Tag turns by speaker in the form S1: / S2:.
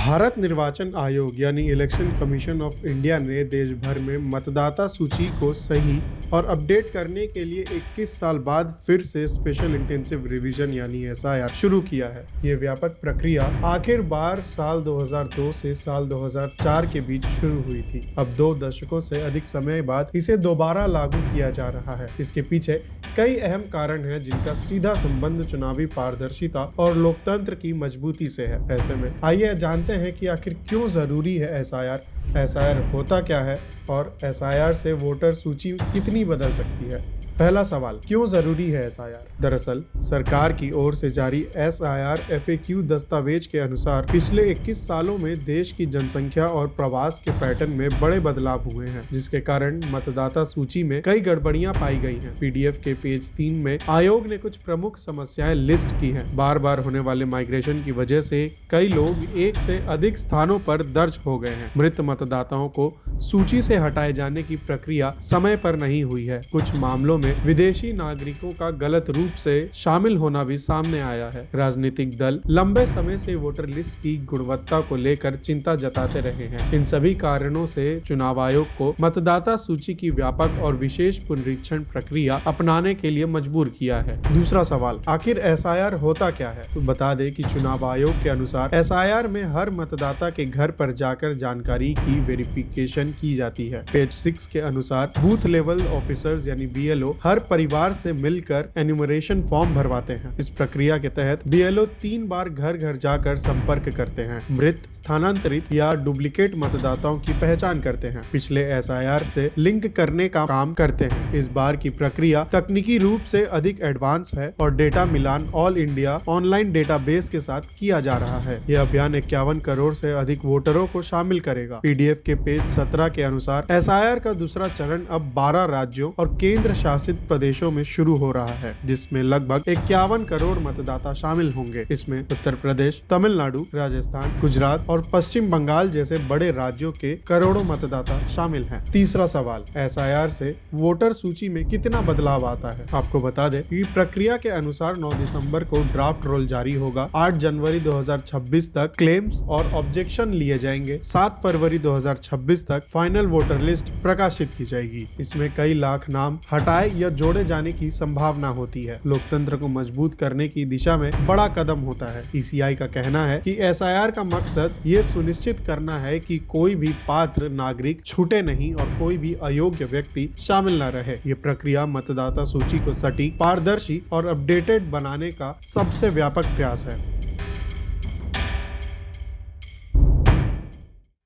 S1: भारत निर्वाचन आयोग यानी इलेक्शन कमीशन ऑफ इंडिया ने देश भर में मतदाता सूची को सही और अपडेट करने के लिए 21 साल बाद फिर से स्पेशल इंटेंसिव रिवीजन यानी एसआईआर शुरू किया है। ये व्यापक प्रक्रिया आखिर बार साल 2002 से साल 2004 के बीच शुरू हुई थी। अब 2 दशकों से अधिक समय बाद इसे दोबारा लागू किया जा रहा है। इसके पीछे कई अहम कारण हैं जिनका सीधा संबंध चुनावी पारदर्शिता और लोकतंत्र की मजबूती से है। ऐसे में आइए जानते हैं कि आखिर क्यों जरूरी है एसआईआर होता क्या है और एसआईआर से वोटर सूची कितनी बदल सकती है। पहला सवाल, क्यों जरूरी है एसआईआर? दरअसल सरकार की ओर से जारी एसआईआर एफएक्यू दस्तावेज के अनुसार पिछले 21 सालों में देश की जनसंख्या और प्रवास के पैटर्न में बड़े बदलाव हुए हैं, जिसके कारण मतदाता सूची में कई गड़बड़ियां पाई गई हैं। पीडीएफ के पेज 3 में आयोग ने कुछ प्रमुख समस्याएं लिस्ट की हैं। बार बार होने वाले माइग्रेशन की वजह से कई लोग एक से अधिक स्थानों पर दर्ज हो गए हैं। मृत मतदाताओं को सूची से हटाए जाने की प्रक्रिया समय पर नहीं हुई है। कुछ मामलों में विदेशी नागरिकों का गलत रूप से शामिल होना भी सामने आया है। राजनीतिक दल लंबे समय से वोटर लिस्ट की गुणवत्ता को लेकर चिंता जताते रहे हैं। इन सभी कारणों से चुनाव आयोग को मतदाता सूची की व्यापक और विशेष पुनरीक्षण प्रक्रिया अपनाने के लिए मजबूर किया है। दूसरा सवाल, आखिर एसआईआर होता क्या है? तो बता दें कि चुनाव आयोग के अनुसार एसआईआर में हर मतदाता के घर पर जाकर जानकारी की वेरिफिकेशन की जाती है। पेज 6 के अनुसार बूथ लेवल ऑफिसर्स यानी बीएलओ हर परिवार से मिलकर एन्यूमरेशन फॉर्म भरवाते हैं। इस प्रक्रिया के तहत बीएलओ 3 बार घर घर जाकर संपर्क करते हैं, मृत, स्थानांतरित या डुप्लीकेट मतदाताओं की पहचान करते हैं, पिछले एसआईआर से लिंक करने का काम करते हैं। इस बार की प्रक्रिया तकनीकी रूप से अधिक एडवांस है और डेटा मिलान ऑल इंडिया ऑनलाइन डेटाबेस के साथ किया जा रहा है। यह अभियान 51 करोड़ से अधिक वोटरों को शामिल करेगा। पीडीएफ के पेज 17 के अनुसार एसआईआर का दूसरा चरण अब 12 राज्यों और केंद्र शासित प्रदेशों में शुरू हो रहा है, जिसमें लगभग 51 करोड़ मतदाता शामिल होंगे। इसमें उत्तर प्रदेश, तमिलनाडु, राजस्थान, गुजरात और पश्चिम बंगाल जैसे बड़े राज्यों के करोड़ों मतदाता शामिल हैं। तीसरा सवाल, एसआईआर से वोटर सूची में कितना बदलाव आता है? आपको बता दें कि प्रक्रिया के अनुसार 9 दिसंबर को ड्राफ्ट रोल जारी होगा। 8 जनवरी 2026 तक क्लेम्स और ऑब्जेक्शन लिए जाएंगे। 7 फरवरी 2026 तक फाइनल वोटर लिस्ट प्रकाशित की जाएगी। इसमें कई लाख नाम हटाए या जोड़े जाने की संभावना होती है। लोकतंत्र को मजबूत करने की दिशा में बड़ा कदम होता है। ईसीआई का कहना है कि एसआईआर का मकसद ये सुनिश्चित करना है कि कोई भी पात्र नागरिक छूटे नहीं और कोई भी अयोग्य व्यक्ति शामिल न रहे। ये प्रक्रिया मतदाता सूची को सटीक, पारदर्शी और अपडेटेड बनाने का सबसे व्यापक प्रयास है।